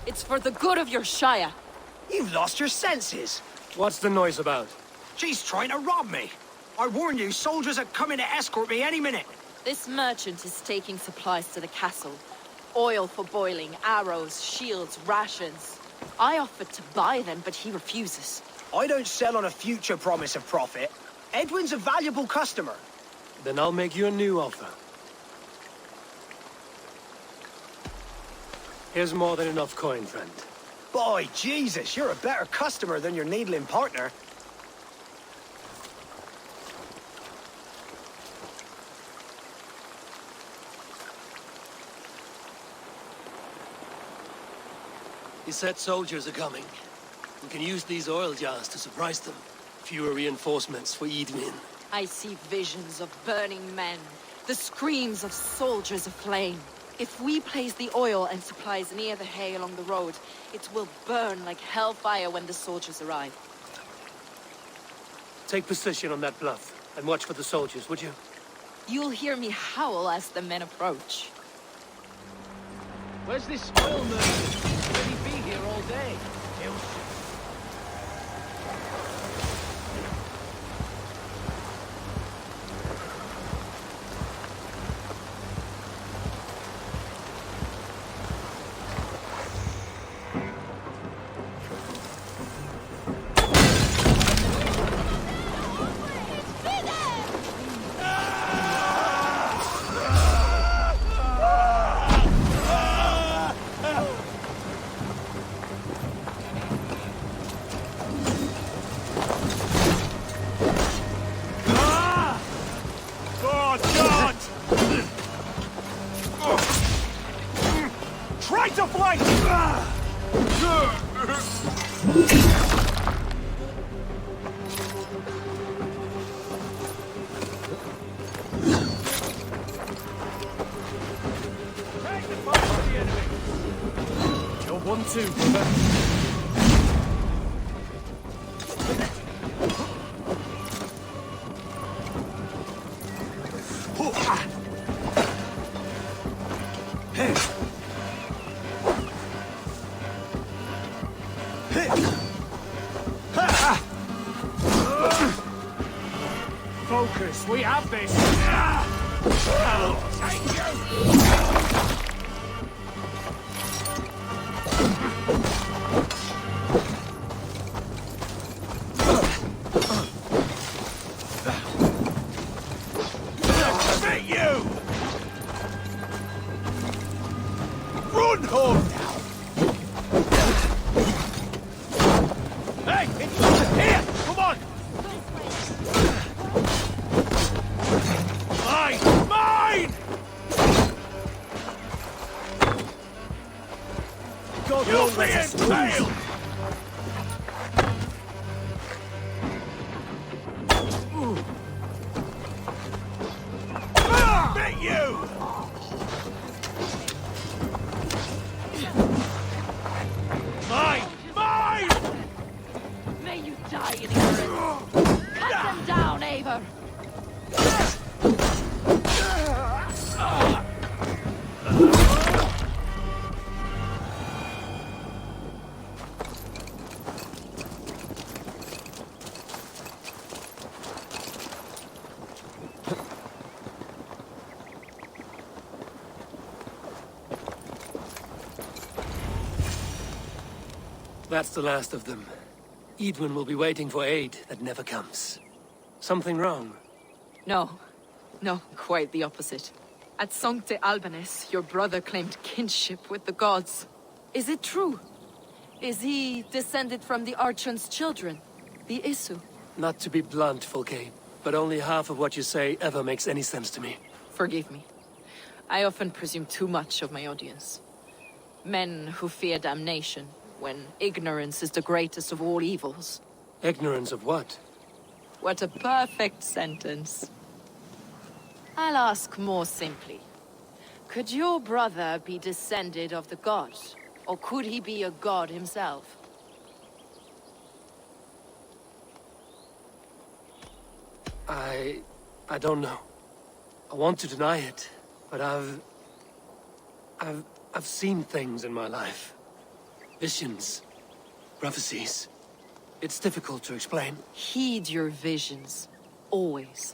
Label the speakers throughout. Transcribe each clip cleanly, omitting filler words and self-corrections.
Speaker 1: It's for the good of your Shire.
Speaker 2: You've lost your senses.
Speaker 3: What's the noise about?
Speaker 2: She's trying to rob me. I warned you, soldiers are coming to escort me any minute.
Speaker 1: This merchant is taking supplies to the castle. Oil for boiling, arrows, shields, rations. I offered to buy them, but he refuses.
Speaker 2: I don't sell on a future promise of profit. Edwin's a valuable customer.
Speaker 3: Then I'll make you a new offer. Here's more than enough coin, friend.
Speaker 2: Boy, Jesus, you're a better customer than your needling partner.
Speaker 3: He said soldiers are coming. We can use these oil jars to surprise them. Fewer reinforcements for Eivor.
Speaker 1: I see visions of burning men, the screams of soldiers aflame. If we place the oil and supplies near the hay along the road, it will burn like hellfire when the soldiers arrive.
Speaker 3: Take position on that bluff, and watch for the soldiers, would you?
Speaker 1: You'll hear me howl as the men approach.
Speaker 4: Where's this oil merchant? Will he be here all day?
Speaker 5: Focus, we have this!
Speaker 1: May you die in ignorance! Cut them down, Eivor!
Speaker 3: That's the last of them. Eivor will be waiting for aid that never comes. Something wrong?
Speaker 1: No. No, quite the opposite. At Sancte Albanus, your brother claimed kinship with the gods. Is it true? Is he descended from the Archon's children, the Isu?
Speaker 3: Not to be blunt, Fulke, but only half of what you say ever makes any sense to me.
Speaker 1: Forgive me. I often presume too much of my audience. Men who fear damnation, when ignorance is the greatest of all evils.
Speaker 3: Ignorance of what?
Speaker 1: What a perfect sentence. I'll ask more simply. Could your brother be descended of the god? Or could he be a god himself?
Speaker 3: I don't know. I want to deny it, but I've seen things in my life. Visions. Prophecies. It's difficult to explain.
Speaker 1: Heed your visions. Always.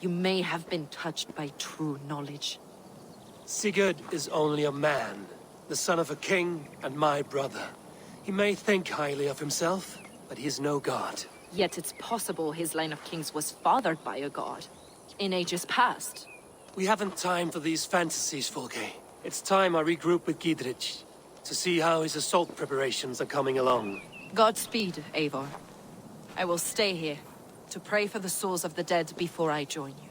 Speaker 1: You may have been touched by true knowledge.
Speaker 3: Sigurd is only a man, the son of a king and my brother. He may think highly of himself, but he is no god.
Speaker 1: Yet it's possible his line of kings was fathered by a god. In ages past.
Speaker 3: We haven't time for these fantasies, Folke. It's time I regroup with Gidrich to see how his assault preparations are coming along.
Speaker 1: Godspeed, Eivor. I will stay here to pray for the souls of the dead before I join you.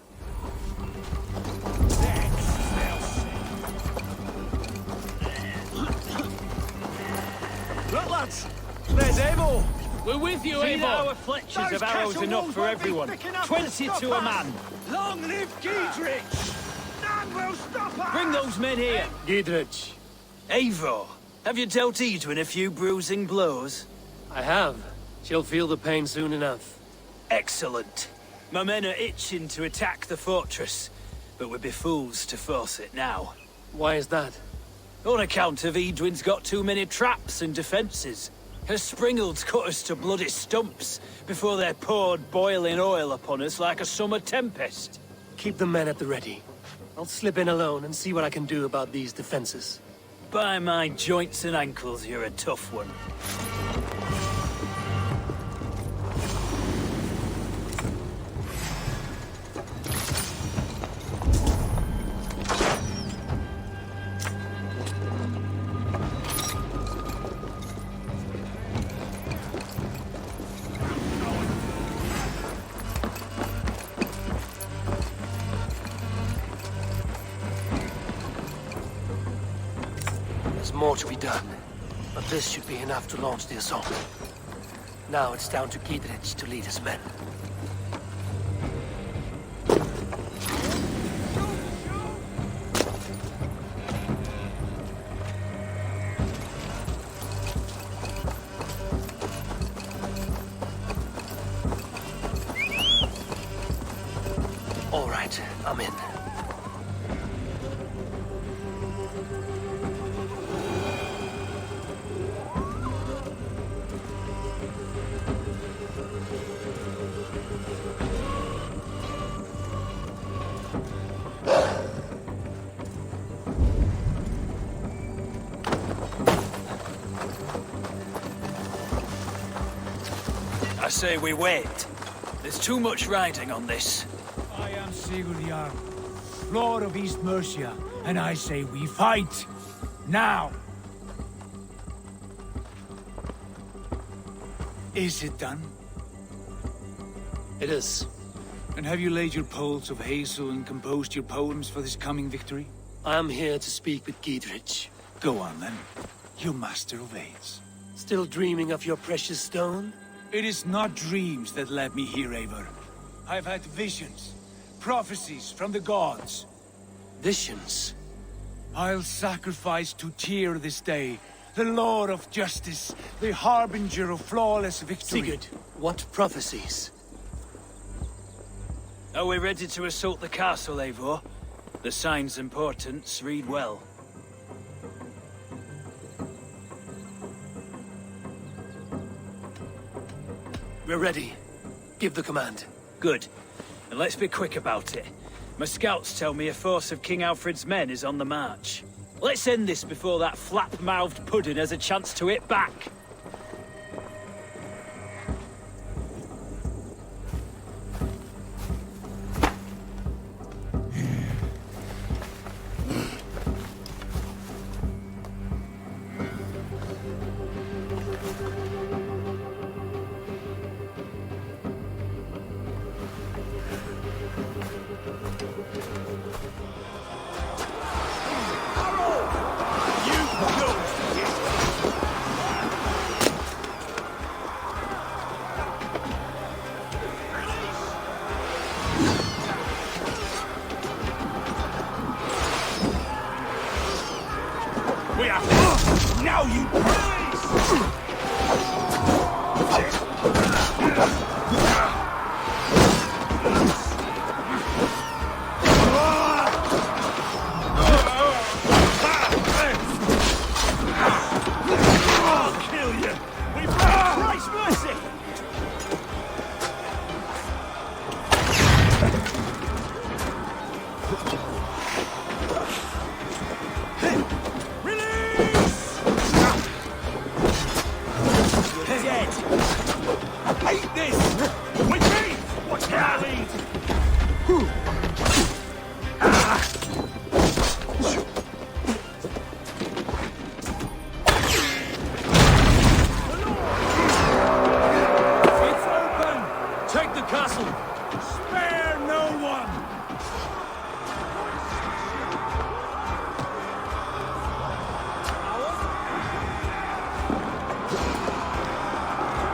Speaker 2: Look, lads! There's Eivor!
Speaker 4: We're with you,
Speaker 5: See that
Speaker 4: Eivor.
Speaker 5: our fletchers
Speaker 2: Those
Speaker 5: of arrows
Speaker 2: castle
Speaker 5: enough
Speaker 2: walls
Speaker 5: for
Speaker 2: won't be
Speaker 5: everyone.
Speaker 2: thick enough to
Speaker 5: 20
Speaker 2: stop
Speaker 5: to a
Speaker 2: us.
Speaker 5: man.
Speaker 2: Long live Gidrich! None will stop us!
Speaker 5: Bring those men here.
Speaker 3: Gidrich.
Speaker 6: Eivor, have you dealt Eidwin a few bruising blows?
Speaker 3: I have. She'll feel the pain soon enough.
Speaker 6: Excellent. My men are itching to attack the fortress, but we'd be fools to force it now.
Speaker 3: Why is that?
Speaker 6: On account of Eidwin's got too many traps and defences. Her springalds cut us to bloody stumps before they poured boiling oil upon us like a summer tempest.
Speaker 3: Keep the men at the ready. I'll slip in alone and see what I can do about these defenses.
Speaker 6: By my joints and ankles, you're a tough one.
Speaker 3: There's more to be done, but this should be enough to launch the assault. Now it's down to Gidrich to lead his men. All right, I'm in.
Speaker 6: I say we wait. There's too much riding on this.
Speaker 5: I am Sigurd Jarl, Lord of East Mercia, and I say we fight. Now! Is it done?
Speaker 3: It is.
Speaker 5: And have you laid your poles of hazel and composed your poems for this coming victory?
Speaker 3: I am here to speak with Gidrich.
Speaker 5: Go on then, you master of aids.
Speaker 3: Still dreaming of your precious stone?
Speaker 5: It is not dreams that led me here, Eivor. I've had visions, prophecies from the gods.
Speaker 3: Visions?
Speaker 5: I'll sacrifice to Tyr this day, the Lord of Justice, the harbinger of flawless victory.
Speaker 3: Sigurd, what prophecies?
Speaker 6: Are we ready to assault the castle, Eivor? The signs and portents read well.
Speaker 3: We're ready. Give the command.
Speaker 6: Good. And let's be quick about it. My scouts tell me a force of King Alfred's men is on the march. Let's end this before that flap-mouthed pudding has a chance to hit back.
Speaker 5: We are... Now you...
Speaker 2: You're dead. Hate this! With me! What can I lead?
Speaker 3: It's open! Take the castle!
Speaker 5: Spare no one!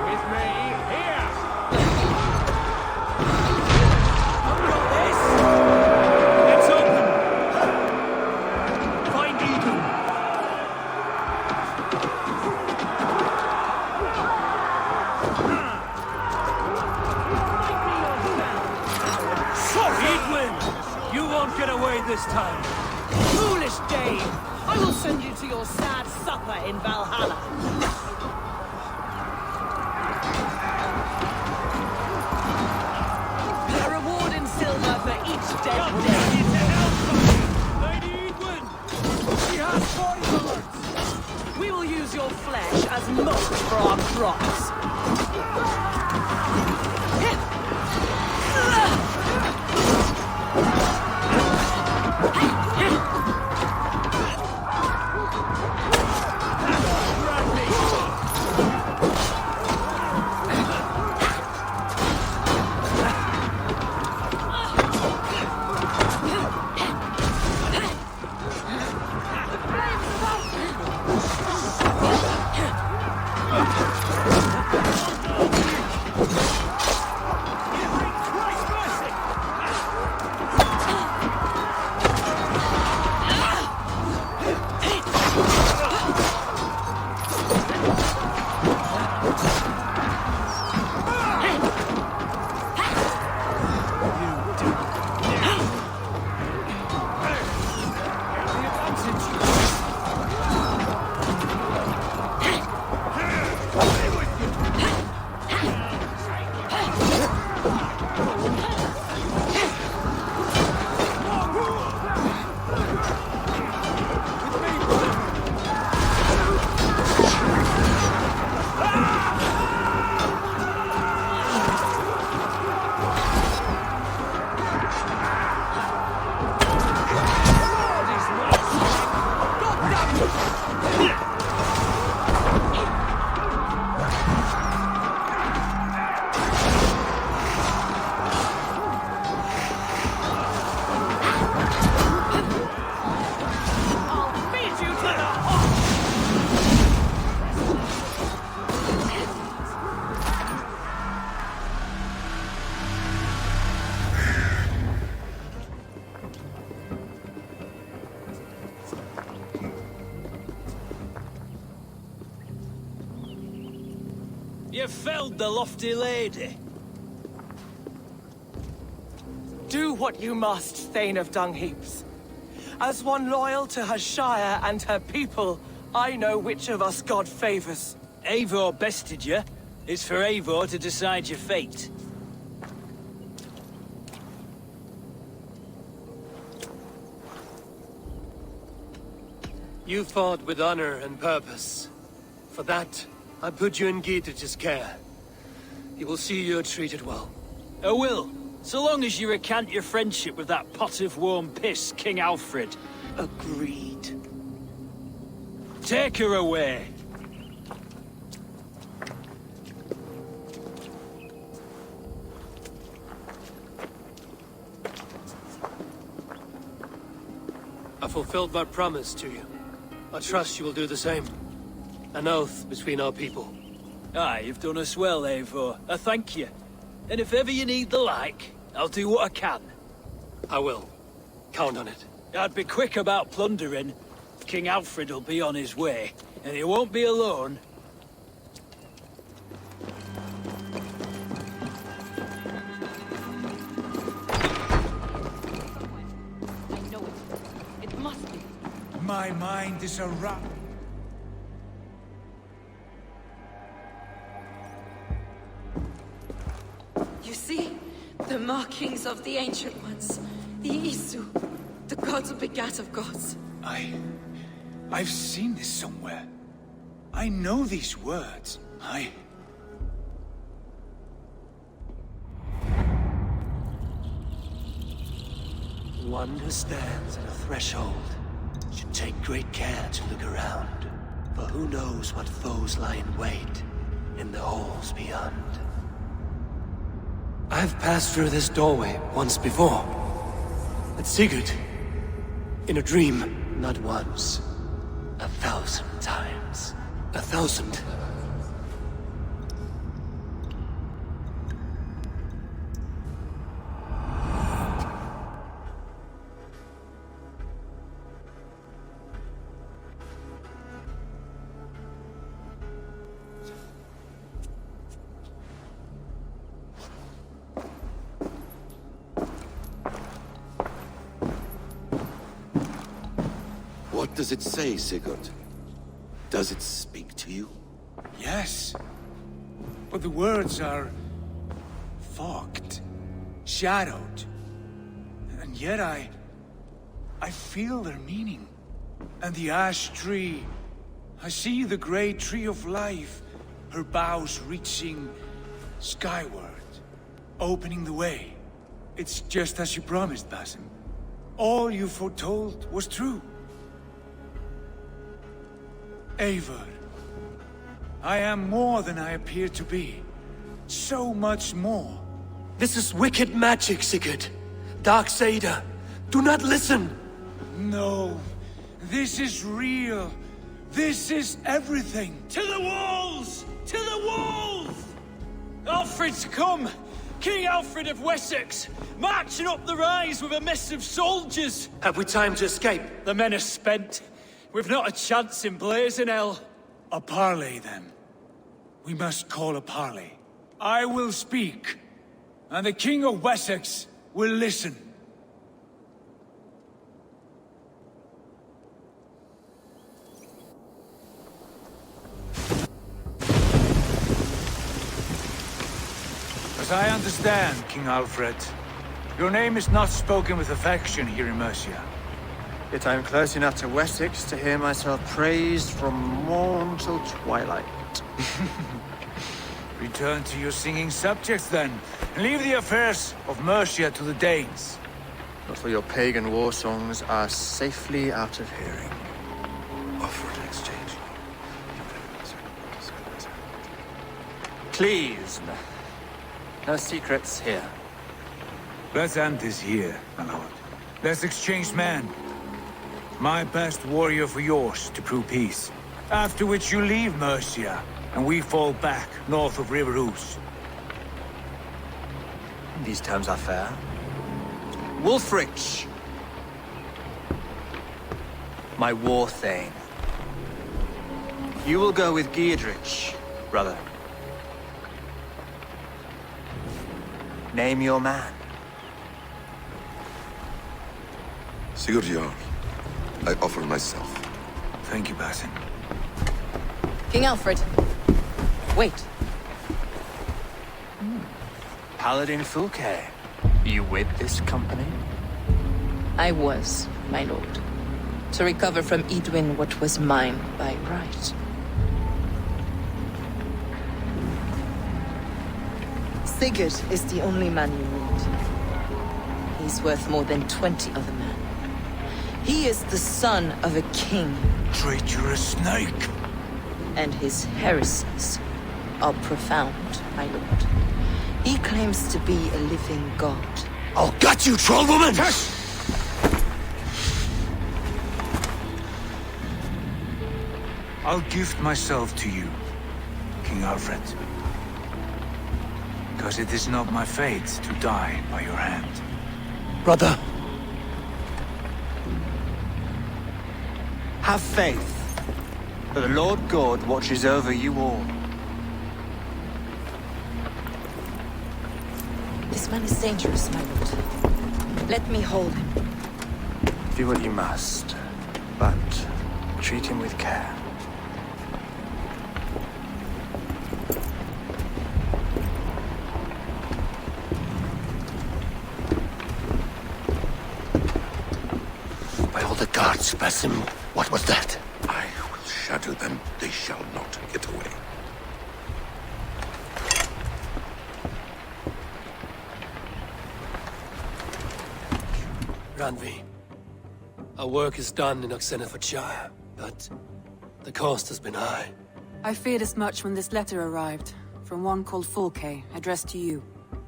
Speaker 4: With me, here!
Speaker 3: It's open! Find Eden! Edwin! You won't get away this time!
Speaker 4: Foolish Dane! I will send you to your sad supper in Valhalla. A reward in silver for each dead day.
Speaker 3: Lady Edwin! She has 40 bullets!
Speaker 4: We will use your flesh as mulch for our crops.
Speaker 6: You felled the lofty lady.
Speaker 4: Do what you must, Thane of Dungheaps. As one loyal to her shire and her people, I know which of us God favors.
Speaker 6: Eivor bested you. It's for Eivor to decide your fate.
Speaker 3: You fought with honor and purpose. For that, I put you in Geetach's care. He will see you're treated well.
Speaker 6: I will, so long as you recant your friendship with that pot of warm piss, King Alfred.
Speaker 4: Agreed.
Speaker 6: Take her away.
Speaker 3: I fulfilled my promise to you. I trust you will do the same. An oath between our people.
Speaker 6: Aye, you've done us well, Eivor. I thank you. And if ever you need the like, I'll do what I can.
Speaker 3: I will. Count on it.
Speaker 6: I'd be quick about plundering. King Alfred will be on his way, and he won't be alone.
Speaker 1: I know it. It must be.
Speaker 5: My mind is a rock.
Speaker 1: You see? The markings of the Ancient Ones. The Isu. The gods begat of gods.
Speaker 5: I've seen this somewhere. I know these words.
Speaker 3: One who stands at a threshold should take great care to look around, for who knows what foes lie in wait in the halls beyond. I've passed through this doorway once before. At Sigurd. In a dream. Not once. 1,000 times. 1,000.
Speaker 7: What does it say, Sigurd? Does it speak to you?
Speaker 5: Yes. But the words are... fogged. Shadowed. And yet I feel their meaning. And the ash tree... I see the great tree of life, her boughs reaching skyward, opening the way. It's just as you promised, Basim. All you foretold was true. Eivor, I am more than I appear to be. So much more.
Speaker 3: This is wicked magic, Sigurd. Darksader. Do not listen!
Speaker 5: No, this is real. This is everything.
Speaker 6: To the walls! To the walls! Alfred's come! King Alfred of Wessex, marching up the rise with a mess of soldiers!
Speaker 3: Have we time to escape?
Speaker 6: The men are spent. We've not a chance in blazing hell.
Speaker 5: A parley, then. We must call a parley. I will speak, and the King of Wessex will listen. As I understand, King Alfred, your name is not spoken with affection here in Mercia.
Speaker 8: Yet I am close enough to Wessex to hear myself praised from morn till twilight.
Speaker 5: Return to your singing subjects, then, and leave the affairs of Mercia to the Danes.
Speaker 8: But for your pagan war songs are safely out of hearing.
Speaker 7: Offer an exchange.
Speaker 8: Please, no secrets here.
Speaker 5: Let's end this here, my lord. Let's exchange men. My best warrior for yours to prove peace. After which you leave Mercia, and we fall back north of River Ouse.
Speaker 8: These terms are fair. Wulfrich! My war thane. You will go with Giedrich, brother. Name your man.
Speaker 7: Sigurd Jarl, I offer myself.
Speaker 5: Thank you, Basim.
Speaker 1: King Alfred. Wait.
Speaker 8: Paladin Fulke. You with this company?
Speaker 1: I was, my lord. To recover from Edwin what was mine by right. Sigurd is the only man you need. He's worth more than 20 other men. He is the son of a king.
Speaker 5: Traitorous snake!
Speaker 1: And his heresies are profound, my lord. He claims to be a living god.
Speaker 3: I'll gut you, troll woman!
Speaker 5: I'll gift myself to you, King Alfred. Because it is not my fate to die by your hand.
Speaker 3: Brother,
Speaker 8: Have faith, for the Lord God watches over you all.
Speaker 1: This man is dangerous, my lord. Let me hold him.
Speaker 8: Do what you must, but treat him with care.
Speaker 3: by all the gods, Basim, what was that?
Speaker 2: shatter them, they shall not get away.
Speaker 3: Ranvi, our work is done in Oxenfordshire, but the cost has been high.
Speaker 9: I feared as much when this letter arrived, from one called Fulke, addressed to you.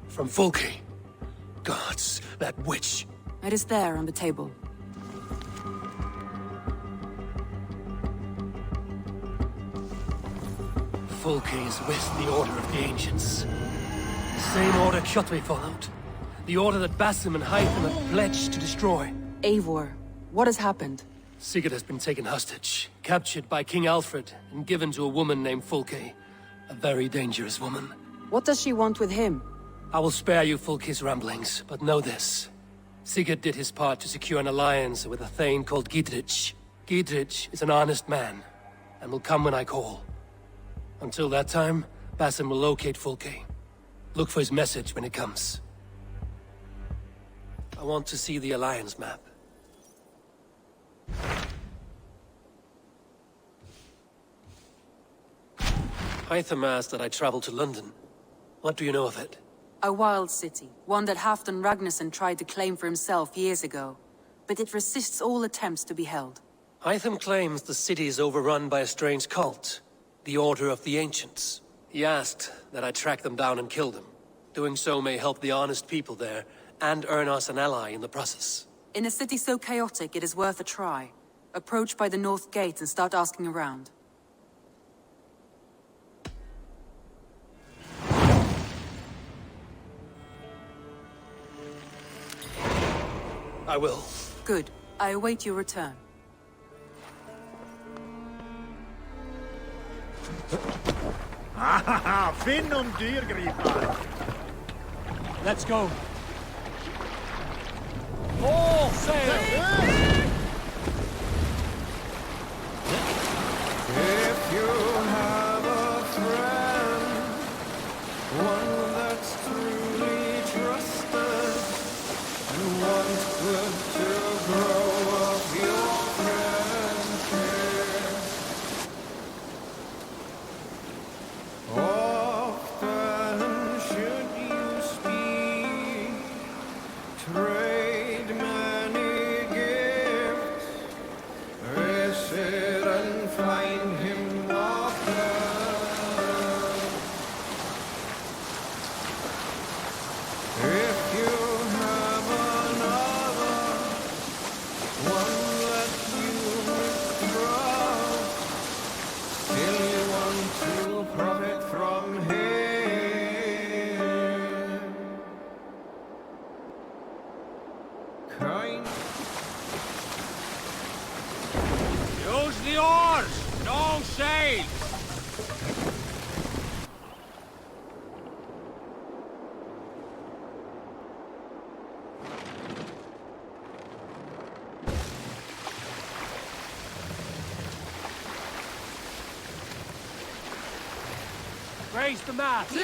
Speaker 3: From Fulke? Gods, that witch!
Speaker 9: It is there on the table.
Speaker 3: Fulke is with the Order of the Ancients. The same order Kjotve followed. The order that Basim and Hytham have pledged to destroy.
Speaker 9: Eivor, what has happened?
Speaker 3: Sigurd has been taken hostage, captured by King Alfred, and given to a woman named Fulke. A very dangerous woman.
Speaker 9: What does she want with him?
Speaker 3: I will spare you Fulke's ramblings, but know this. Sigurd did his part to secure an alliance with a thane called Gidrich. Gidrich is an honest man, and will come when I call. Until that time, Basim will locate Fulke. Look for his message when it comes. I want to see the Alliance map. Hytham asked that I travel to London. What do you know of it?
Speaker 9: A wild city, one that Halfdan Ragnarsson tried to claim for himself years ago. But it resists all attempts to be held.
Speaker 3: Hytham claims the city is overrun by a strange cult, the Order of the Ancients. He asked that I track them down and kill them. Doing so may help the honest people there, and earn us an ally in the process.
Speaker 9: In a city so chaotic, it is worth a try. Approach by the North Gate and start asking around.
Speaker 3: I will.
Speaker 9: Good. I await your return.
Speaker 2: Finn om dyrgripar!
Speaker 6: Let's go. All sail!
Speaker 10: If you have a friend, one that's truly trusted, and wants good to grow up your friendship, often should you speak, trade many gifts, visit and find him often. If you have another, one that you withdraw, still you want to profit from him. Kind.
Speaker 2: Use the oars! No sails!
Speaker 6: Raise the mast.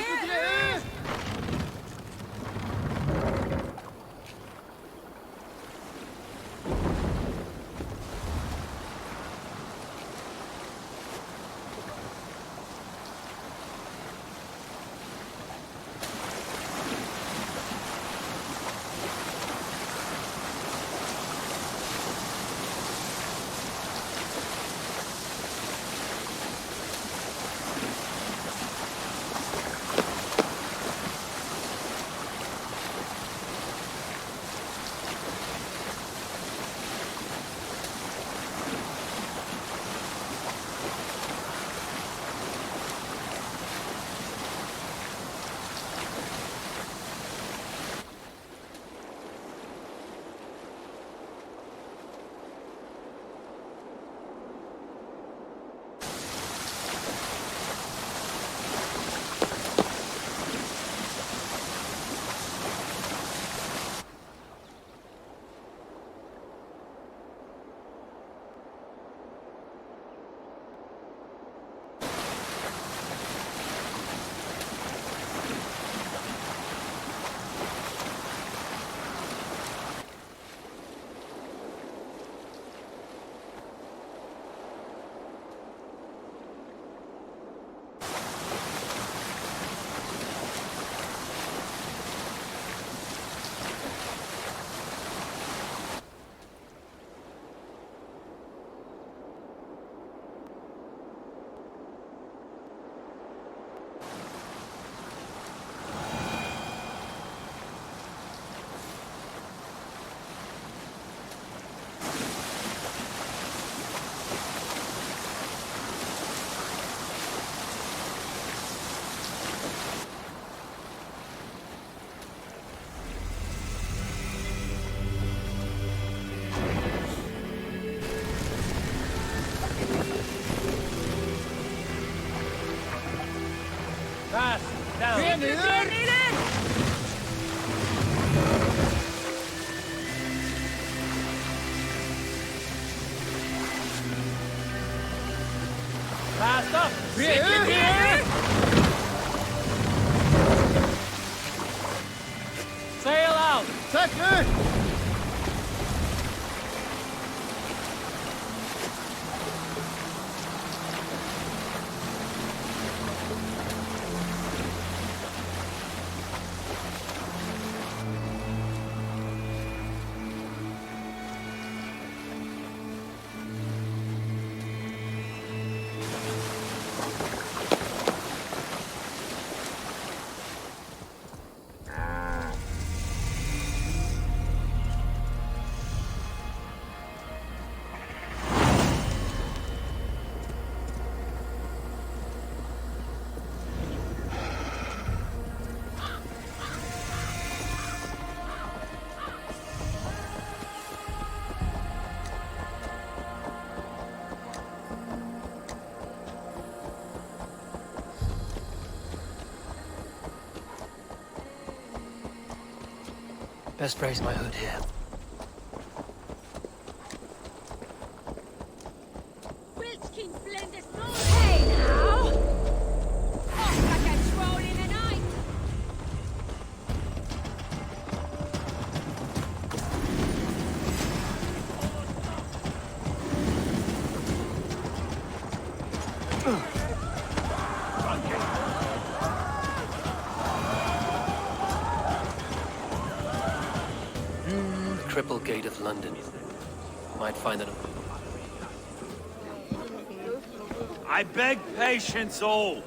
Speaker 6: Fast up! Sail out!
Speaker 3: Best raise my hood here.
Speaker 1: Hey now! Off like a troll in the night!
Speaker 3: Cripple Gate of London. Might find it.
Speaker 2: I beg patience, all.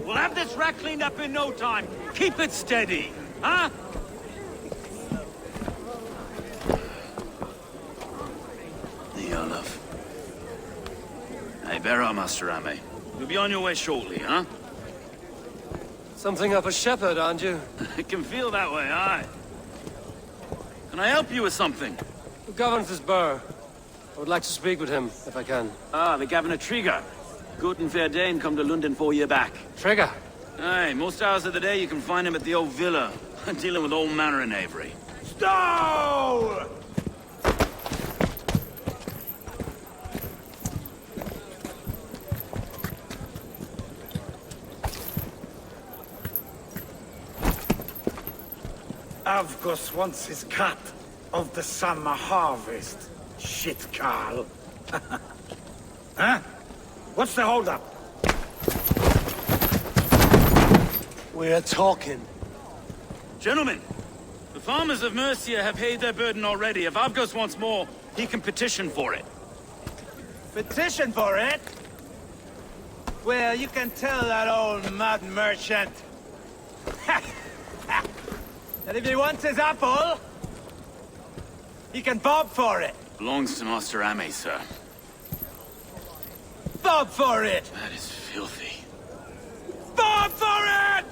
Speaker 2: We'll have this wreck cleaned up in no time. Keep it steady, huh?
Speaker 7: The Olaf. Hey, bear up, Master Ame. You'll be on your way shortly, huh?
Speaker 3: Something of a shepherd, aren't you?
Speaker 7: It can feel that way, aye. Can I help you with something?
Speaker 3: Who governs this burr? I would like to speak with him, if I can.
Speaker 7: Ah, the Governor Trigger. Good and fair Dane come to London 4 year back.
Speaker 3: Trigger!
Speaker 7: Aye, most hours of the day you can find him at the old villa, dealing with all manner in Avery.
Speaker 2: Stow!
Speaker 5: Avgos wants his cut of the summer harvest. Shit, Carl. Huh? What's the holdup?
Speaker 3: We're talking.
Speaker 7: Gentlemen, the farmers of Mercia have paid their burden already. If Avgos wants more, he can petition for it.
Speaker 5: Petition for it? Well, you can tell that old mud merchant. And if he wants his apple, he can bob for it.
Speaker 7: Belongs to Master Ame, sir.
Speaker 5: Bob for it!
Speaker 7: That is filthy.
Speaker 5: Bob for it!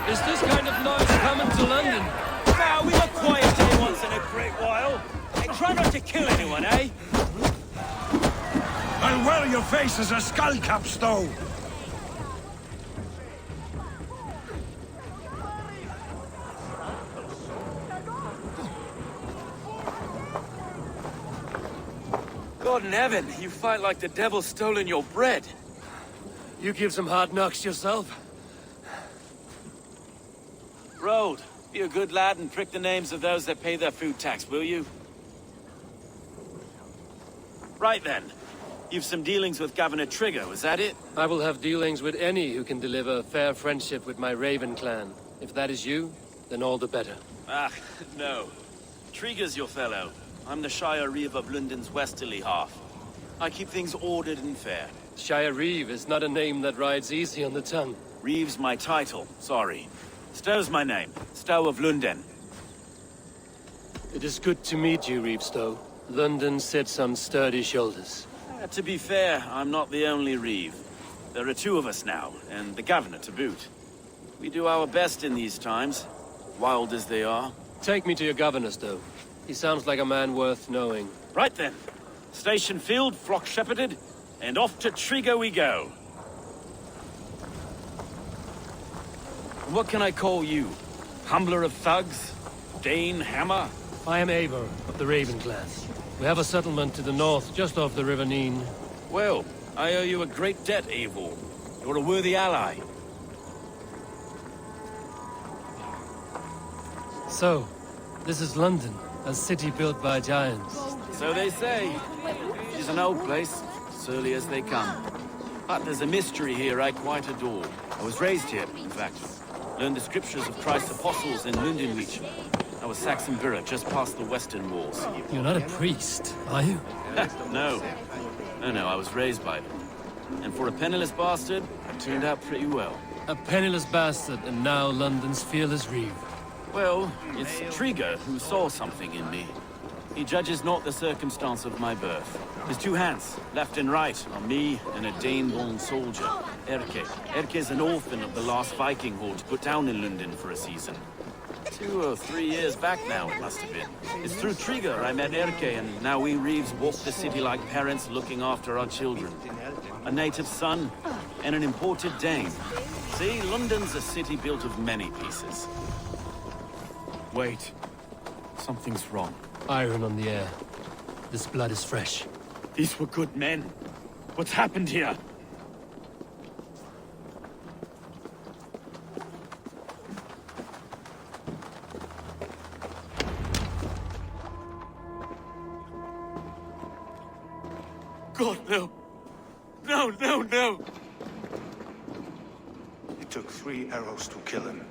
Speaker 3: Is this kind of noise coming to London?
Speaker 6: Now, we got quiet here once in a great while. And try not to kill anyone, eh?
Speaker 2: I'll wear your face as a skullcap, Stow.
Speaker 6: God in heaven, you fight like the devil's stolen your bread.
Speaker 3: You give some hard knocks yourself.
Speaker 6: Road, be a good lad and prick the names of those that pay their food tax, will you? Right then. You've some dealings with Governor Trigger, was that it?
Speaker 3: I will have dealings with any who can deliver fair friendship with my Raven clan. If that is you, then all the better.
Speaker 7: Ah, no. Trigger's your fellow. I'm the Shire Reeve of London's westerly half. I keep things ordered and fair.
Speaker 3: Shire Reeve is not a name that rides easy on the tongue.
Speaker 7: Reeve's my title, sorry. Stow's my name. Stow of London.
Speaker 3: It is good to meet you, Reeve Stow. London sits on sturdy shoulders.
Speaker 7: To be fair, I'm not the only Reeve. There are two of us now, and the governor to boot. We do our best in these times, wild as they are.
Speaker 3: Take me to your governor, Stowe. He sounds like a man worth knowing.
Speaker 7: Right then. Station filled, flock shepherded, and off to Trigo we go. What can I call you? Humbler of thugs? Dane Hammer?
Speaker 3: I am Eivor of the Raven clan. We have a settlement to the north, just off the River Neen.
Speaker 7: Well, I owe you a great debt, Eivor. You're a worthy ally.
Speaker 3: So, this is London, a city built by giants.
Speaker 7: So they say. It's an old place, surly as they come. But there's a mystery here I quite adore. I was raised here, in fact. Learned the scriptures of Christ's apostles in Lundenreach. I was Saxon Borough, just past the western walls.
Speaker 3: You're not a priest, are you?
Speaker 7: No. No, I was raised by them. And for a penniless bastard, I turned out pretty well.
Speaker 3: A penniless bastard, and now London's fearless Reeve.
Speaker 7: Well, it's Trigo who saw something in me. He judges not the circumstance of my birth. His two hands, left and right, are me and a Dane-born soldier, Erke. Erke's an orphan of the last Viking horde put down in London for a season. 2 or 3 years back now, it must have been. It's through Trigo I met Erke, and now we Reeves walk the city like parents looking after our children. A native son, and an imported Dane. See, London's a city built of many pieces. Wait. Something's wrong.
Speaker 3: Iron on the air. This blood is fresh.
Speaker 7: These were good men. What's happened here? God, no. No, no, no!
Speaker 11: It took 3 arrows to kill him.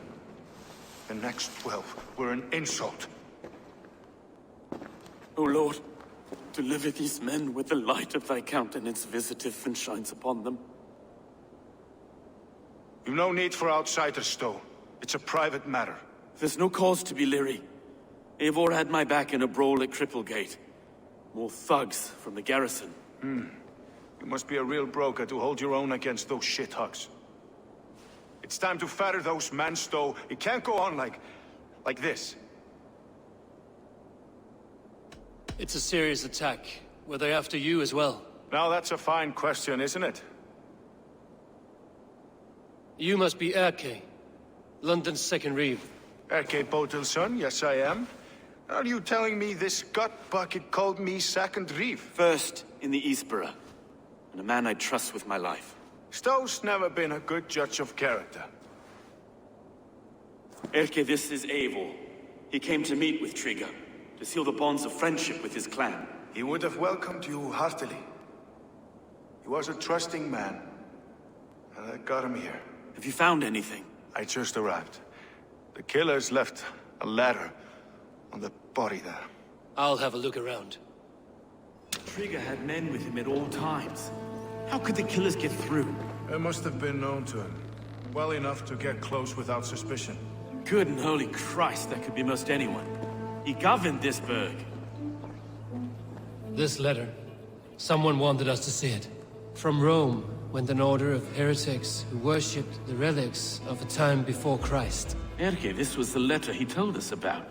Speaker 11: The next 12 were an insult.
Speaker 7: O Lord, deliver these men with the light of thy countenance visiteth and shines upon them.
Speaker 11: You've no need for outsiders, Stowe. It's a private matter.
Speaker 7: There's no cause to be leery. Eivor had my back in a brawl at Cripplegate. More thugs from the garrison.
Speaker 11: You must be a real broker to hold your own against those shithugs. It's time to fetter those men, Stowe. It can't go on like this.
Speaker 3: It's a serious attack. Were they after you as well?
Speaker 11: Now that's a fine question, isn't it?
Speaker 3: You must be Erke, London's second Reeve.
Speaker 11: Erke Botel's son, yes I am. Are you telling me this gut bucket called me second Reeve?
Speaker 7: First in the Eastborough, and a man I trust with my life.
Speaker 11: Stowe's never been a good judge of character.
Speaker 7: Erke, this is Eivor. He came to meet with Trigo, to seal the bonds of friendship with his clan.
Speaker 11: He would have welcomed you heartily. He was a trusting man, and I got him here.
Speaker 7: Have you found anything?
Speaker 11: I just arrived. The killers left a ladder on the body there.
Speaker 3: I'll have a look around.
Speaker 7: Trigo had men with him at all times. How could the killers get through?
Speaker 11: It must have been known to him. Well enough to get close without suspicion.
Speaker 7: Good and holy Christ, that could be most anyone. He governed this burg.
Speaker 3: This letter. Someone wanted us to see it. From Rome went an order of heretics who worshipped the relics of a time before Christ.
Speaker 7: Erke, this was the letter he told us about.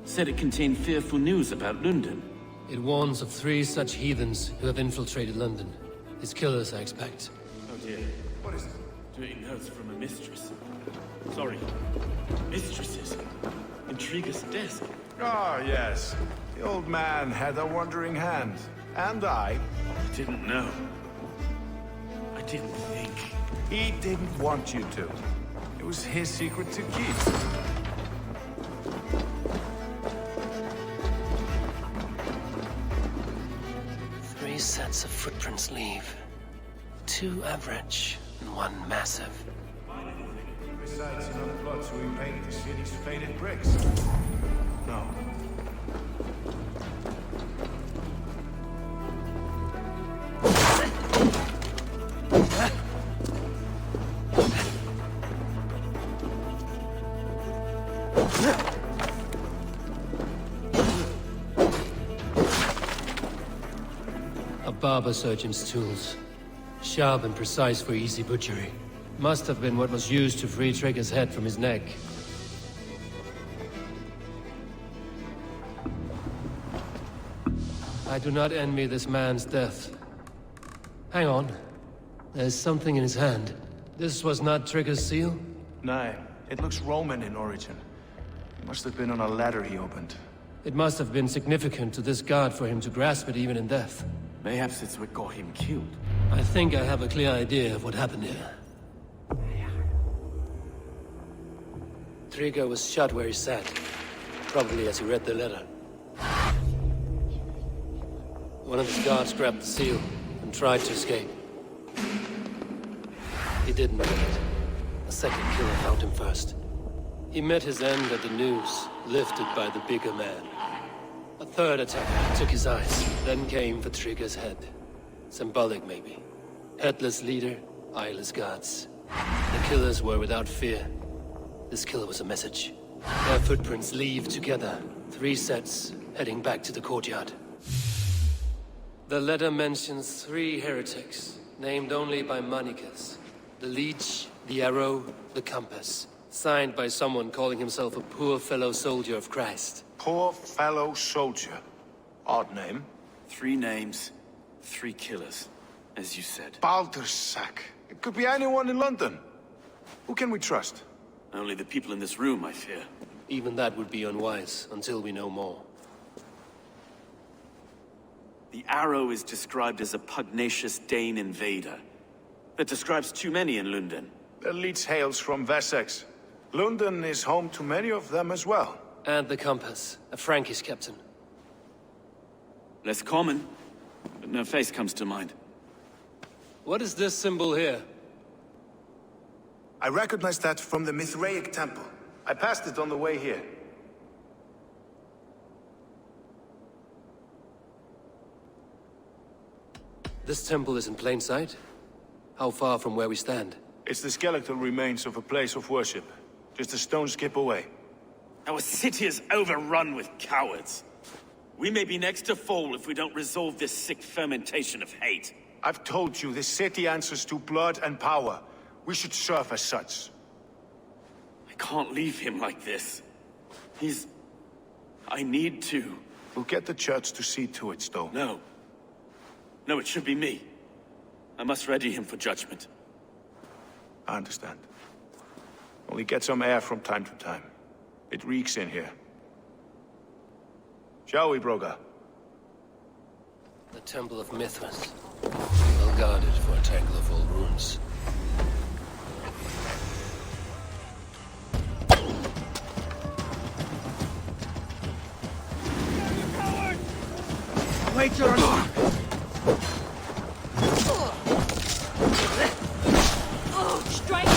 Speaker 7: Said it contained fearful news about London.
Speaker 3: It warns of 3 such heathens who have infiltrated London. His killers, I expect.
Speaker 7: Oh dear. What is it? Doing notes from a mistress. Sorry. Mistresses. In Trigo's desk.
Speaker 11: Ah, yes. The old man had a wandering hand. And I
Speaker 7: didn't know. I didn't think.
Speaker 11: He didn't want you to. It was his secret to keep.
Speaker 3: 3 sets of footprints leave. 2 average and 1 massive.
Speaker 11: Besides enough blood to repaint the city's faded bricks. No.
Speaker 3: A barber surgeon's tools. Sharp and precise for easy butchery. Must have been what was used to free Trigger's head from his neck. I do not envy this man's death. Hang on. There's something in his hand. This was not Trigger's seal?
Speaker 11: No, it looks Roman in origin. It must have been on a ladder he opened.
Speaker 3: It must have been significant to this god for him to grasp it even in death.
Speaker 7: Mayhaps it's what got him killed.
Speaker 3: I think I have a clear idea of what happened here. Trigger was shot where he sat. Probably as he read the letter. One of his guards grabbed the seal and tried to escape. He didn't make it. A second killer found him first. He met his end at the noose, lifted by the bigger man. A third attacker took his eyes, then came for Trigger's head. Symbolic, maybe. Headless leader, eyeless guards. The killers were without fear. This killer was a message. Their footprints leave together. 3 sets, heading back to the courtyard. The letter mentions 3 heretics, named only by Manicus. The Leech, the Arrow, the Compass. Signed by someone calling himself a poor fellow soldier of Christ.
Speaker 11: Poor fellow soldier. Odd name.
Speaker 7: 3 names, 3 killers, as you said.
Speaker 11: Baldersack. It could be anyone in London. Who can we trust?
Speaker 7: Only the people in this room, I fear.
Speaker 3: Even that would be unwise, until we know more.
Speaker 7: The Arrow is described as a pugnacious Dane invader. That describes too many in London.
Speaker 11: The Leech hails from Wessex. London is home to many of them as well.
Speaker 3: And the Compass, a Frankish captain.
Speaker 7: Less common, but no face comes to mind.
Speaker 3: What is this symbol here?
Speaker 11: I recognize that from the Mithraic temple. I passed it on the way here.
Speaker 3: This temple is in plain sight? How far from where we stand?
Speaker 11: It's the skeletal remains of a place of worship. Just a stone's skip away.
Speaker 7: Our city is overrun with cowards. We may be next to fall if we don't resolve this sick fermentation of hate.
Speaker 11: I've told you, this city answers to blood and power. We should serve as such.
Speaker 7: I can't leave him like this. I need to.
Speaker 11: We'll get the church to see to it, Stowe.
Speaker 7: No. No, it should be me. I must ready him for judgment.
Speaker 11: I understand. Only get some air from time to time. It reeks in here. Shall we, Broga?
Speaker 3: The Temple of Mithras. Well guarded for a tangle of old ruins.
Speaker 5: Wait your turn!
Speaker 1: Strike me!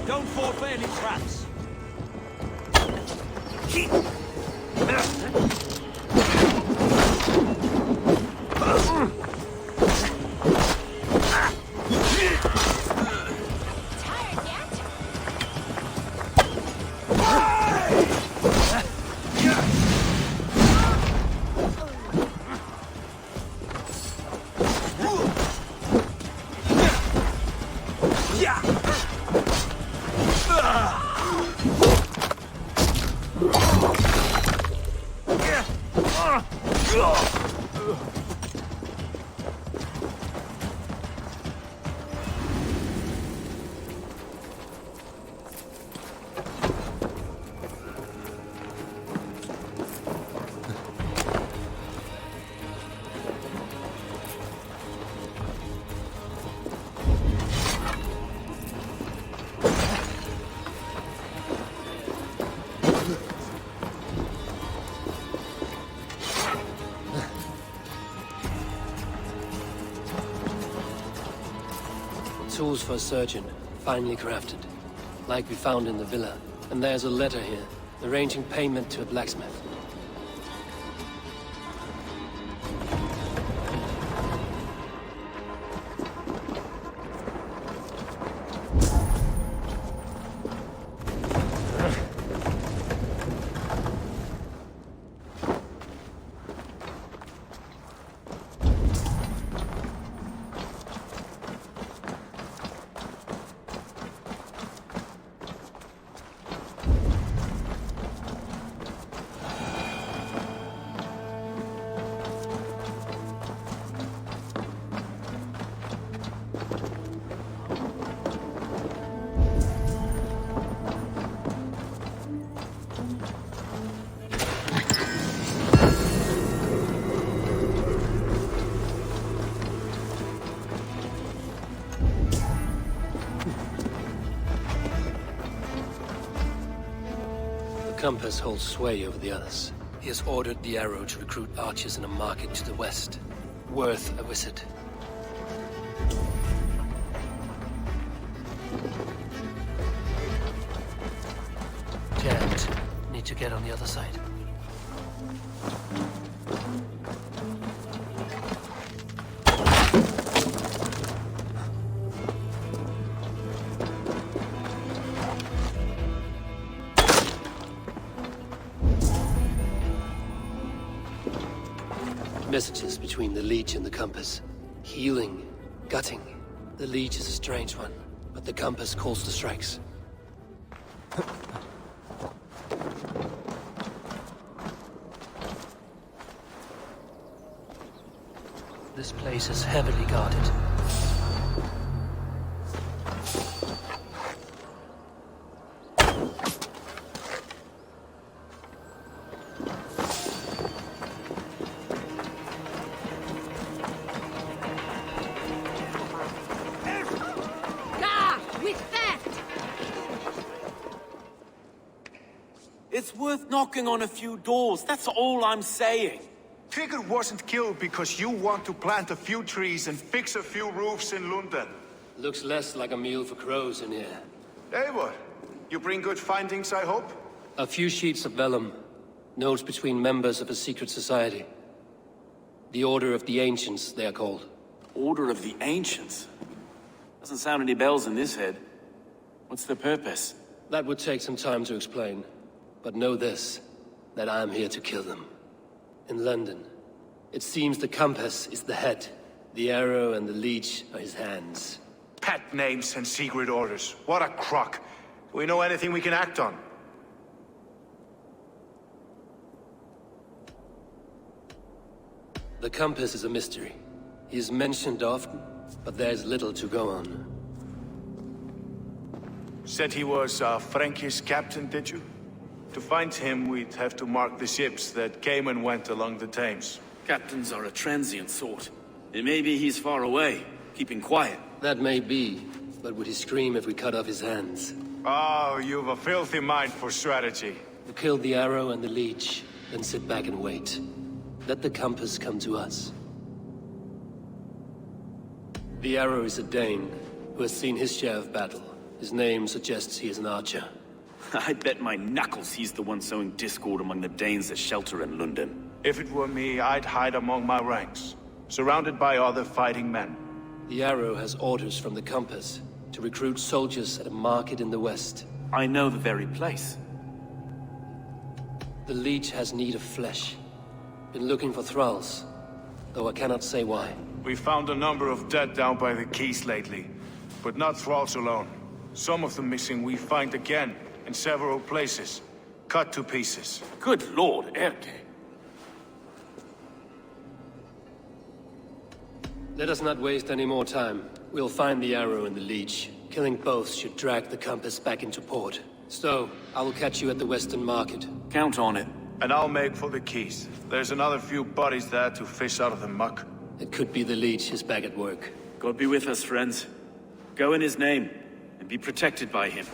Speaker 6: Don't fall for any traps.
Speaker 3: Tools for a surgeon, finely crafted. Like we found in the villa. And there's a letter here, arranging payment to a blacksmith. compass holds sway over the others. He has ordered the arrow to recruit archers in a market to the west. Worth a visit. Jammed. Need to get on the other side. Messages between the Leech and the Compass. Healing, gutting. The Leech is a strange one, but the Compass calls the strikes. This place is heavily guarded.
Speaker 2: It's worth knocking on a few doors, that's all I'm saying.
Speaker 11: Trigger wasn't killed because you want to plant a few trees and fix a few roofs in London.
Speaker 3: Looks less like a meal for crows in here.
Speaker 11: Eivor, you bring good findings, I hope?
Speaker 3: A few sheets of vellum. Notes between members of a secret society. The Order of the Ancients, they are called.
Speaker 7: Order of the Ancients? Doesn't sound any bells in this head. What's their purpose?
Speaker 3: That would take some time to explain. But know this, that I am here to kill them. In London, it seems the Compass is the head. The arrow and the leech are his hands.
Speaker 11: Pet names and secret orders. What a crock. Do we know anything we can act on?
Speaker 3: The Compass is a mystery. He is mentioned often, but there's little to go on.
Speaker 11: Said he was a Frankish captain, did you? To find him, we'd have to mark the ships that came and went along the Thames.
Speaker 7: Captains are a transient sort. It may be he's far away, keeping quiet.
Speaker 3: That may be, but would he scream if we cut off his hands?
Speaker 11: Oh, you've a filthy mind for strategy.
Speaker 3: We kill the arrow and the leech, then sit back and wait. Let the Compass come to us. The arrow is a Dane, who has seen his share of battle. His name suggests he is an archer.
Speaker 7: I bet my knuckles he's the one sowing discord among the Danes that shelter in London.
Speaker 11: If it were me, I'd hide among my ranks, surrounded by other fighting men.
Speaker 3: The arrow has orders from the Compass to recruit soldiers at a market in the west.
Speaker 7: I know the very place.
Speaker 3: The leech has need of flesh. Been looking for thralls, though I cannot say why.
Speaker 11: We found a number of dead down by the quays lately, but not thralls alone. Some of the missing we find again, in several places, cut to pieces.
Speaker 7: Good lord, Erke.
Speaker 3: Let us not waste any more time. We'll find the arrow and the leech. Killing both should drag the Compass back into port. So, I will catch you at the Western Market.
Speaker 7: Count on it.
Speaker 11: And I'll make for the quays. There's another few bodies there to fish out of the muck.
Speaker 3: It could be the leech is back at work.
Speaker 7: God be with us, friends. Go in his name, and be protected by him.